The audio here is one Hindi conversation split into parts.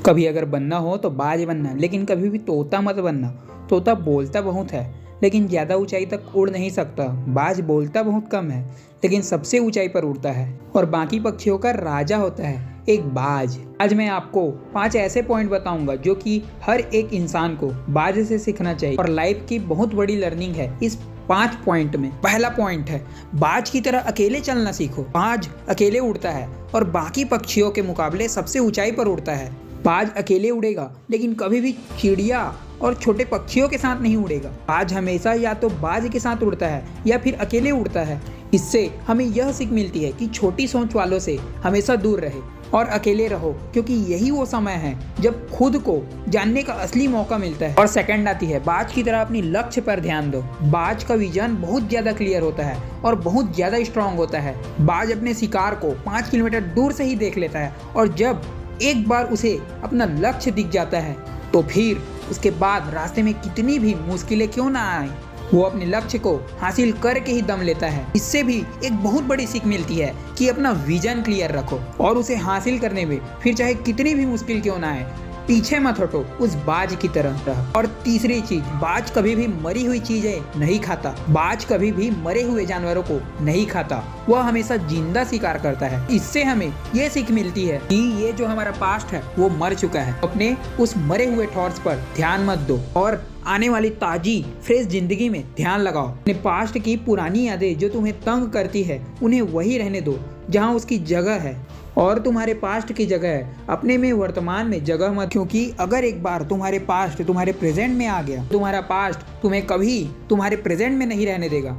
कभी अगर बनना हो तो बाज बनना, लेकिन कभी भी तोता मत बनना। तोता बोलता बहुत है लेकिन ज़्यादा ऊंचाई तक उड़ नहीं सकता। बाज बोलता बहुत कम है लेकिन सबसे ऊंचाई पर उड़ता है और बाकी पक्षियों का राजा होता है एक बाज। आज मैं आपको 5 ऐसे पॉइंट बताऊंगा जो कि हर एक इंसान को बाज से सीखना चाहिए और लाइफ की बहुत बड़ी लर्निंग है इस 5 पॉइंट में। पहला पॉइंट है, बाज की तरह अकेले चलना सीखो। बाज अकेले उड़ता है और बाकी पक्षियों के मुकाबले सबसे ऊंचाई पर उड़ता है। बाज अकेले उड़ेगा लेकिन कभी भी चिड़िया और छोटे पक्षियों के साथ नहीं उड़ेगा। बाज हमेशा या तो बाज के साथ उड़ता है या फिर अकेले उड़ता है। इससे हमें यह सीख मिलती है कि छोटी सोच वालों से हमेशा दूर रहे और अकेले रहो, क्योंकि यही वो समय है जब खुद को जानने का असली मौका मिलता है। और सेकंड आती है, बाज की तरह अपनी लक्ष्य पर ध्यान दो। बाज का विजन बहुत ज्यादा क्लियर होता है और बहुत ज्यादा स्ट्रांग होता है। बाज अपने शिकार को 5 किलोमीटर दूर से ही देख लेता है और जब एक बार उसे अपना लक्ष्य दिख जाता है तो फिर उसके बाद रास्ते में कितनी भी मुश्किलें क्यों ना आए, वो अपने लक्ष्य को हासिल करके ही दम लेता है। इससे भी एक बहुत बड़ी सीख मिलती है कि अपना विजन क्लियर रखो और उसे हासिल करने में फिर चाहे कितनी भी मुश्किल क्यों ना आए, पीछे मत हटो, उस बाज की तरह रहो। और तीसरी चीज, बाज कभी भी मरी हुई चीजें नहीं खाता। बाज कभी भी मरे हुए जानवरों को नहीं खाता, वह हमेशा जिंदा शिकार करता है। इससे हमें ये सीख मिलती है कि ये जो हमारा पास्ट है वो मर चुका है। अपने उस मरे हुए थॉट्स पर ध्यान मत दो और आने वाली ताजी फ्रेश जिंदगी में ध्यान लगाओ। अपने पास्ट की पुरानी यादें जो तुम्हें तंग करती है उन्हें वही रहने दो जहाँ उसकी जगह है और तुम्हारे पास्ट की जगह है, अपने में वर्तमान में जगह मत। क्योंकि अगर एक बार तुम्हारे पास्ट तुम्हारे प्रेजेंट में आ गया, तुम्हारा पास्ट तुम्हें कभी तुम्हारे प्रेजेंट में नहीं रहने देगा।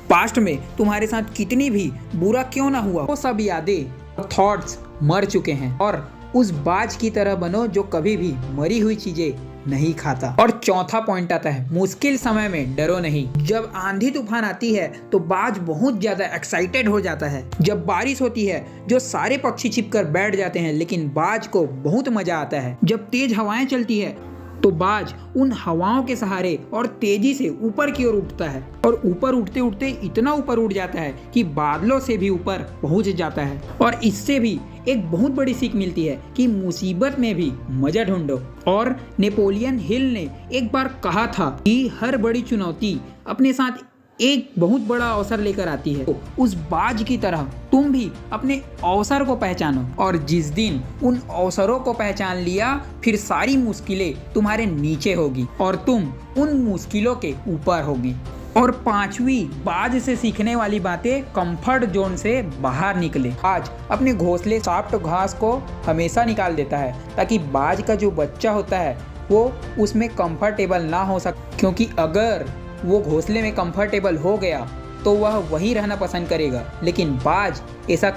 पास्ट में तुम्हारे साथ कितनी भी बुरा क्यों ना हुआ, वो सब यादें थॉट्स मर चुके हैं। और उस बाज की तरह बनो जो कभी भी मरी हुई चीजें नहीं खाता। और चौथा पॉइंट आता है, मुश्किल समय में डरो नहीं। जब आंधी तूफान आती है तो बाज बहुत ज्यादा एक्साइटेड हो जाता है। जब बारिश होती है जो सारे पक्षी छिपकर बैठ जाते हैं, लेकिन बाज को बहुत मजा आता है। जब तेज हवाएं चलती है तो बाज उन हवाओं के सहारे और तेजी से ऊपर की ओर उठता है और ऊपर उठते उठते इतना ऊपर उठ जाता है कि बादलों से भी ऊपर पहुंच जाता है। और इससे भी एक बहुत बड़ी सीख मिलती है कि मुसीबत में भी मजा ढूंढो। और नेपोलियन हिल ने एक बार कहा था कि हर बड़ी चुनौती अपने साथ एक बहुत बड़ा अवसर लेकर आती है। तो उस बाज की तरह तुम भी अपने अवसर को पहचानो और जिस दिन उन अवसरों को पहचान लिया फिर सारी मुश्किलें तुम्हारे नीचे होगी और तुम उन मुश्किलों के ऊपर होगी। और 5वीं, बाज से सीखने वाली बातें, कंफर्ट जोन से बाहर निकले। बाज अपने घोंसले सॉफ्ट घास को हमेशा निकाल देता है ताकि बाज का जो बच्चा होता है वो उसमें कंफर्टेबल ना हो सके, क्योंकि अगर वो घोंसले में कंफर्टेबल हो गया तो वह वहीं रहना पसंद करेगा। लेकिन बाज ऐसा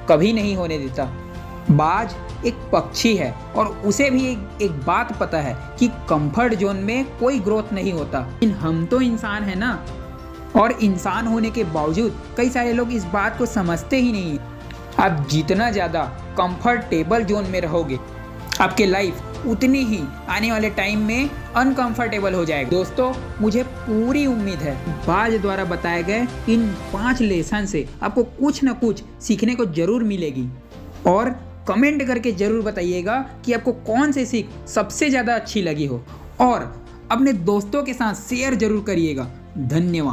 कभी नहीं होने देता। बाज एक पक्षी है और उसे भी एक बात पता है कि कंफर्ट जोन में कोई ग्रोथ नहीं होता। लेकिन हम तो इंसान है ना, और इंसान होने के बावजूद कई सारे लोग इस बात को समझते ही नहीं। आप जितना ज़्यादा कंफर्टेबल जोन में रहोगे आपके लाइफ उतनी ही आने वाले टाइम में अनकंफर्टेबल हो जाएगा। दोस्तों, मुझे पूरी उम्मीद है बाज द्वारा बताए गए इन 5 लेसन से आपको कुछ न कुछ सीखने को जरूर मिलेगी। और कमेंट करके जरूर बताइएगा कि आपको कौन सी सीख सबसे ज़्यादा अच्छी लगी हो और अपने दोस्तों के साथ शेयर जरूर करिएगा। धन्यवाद।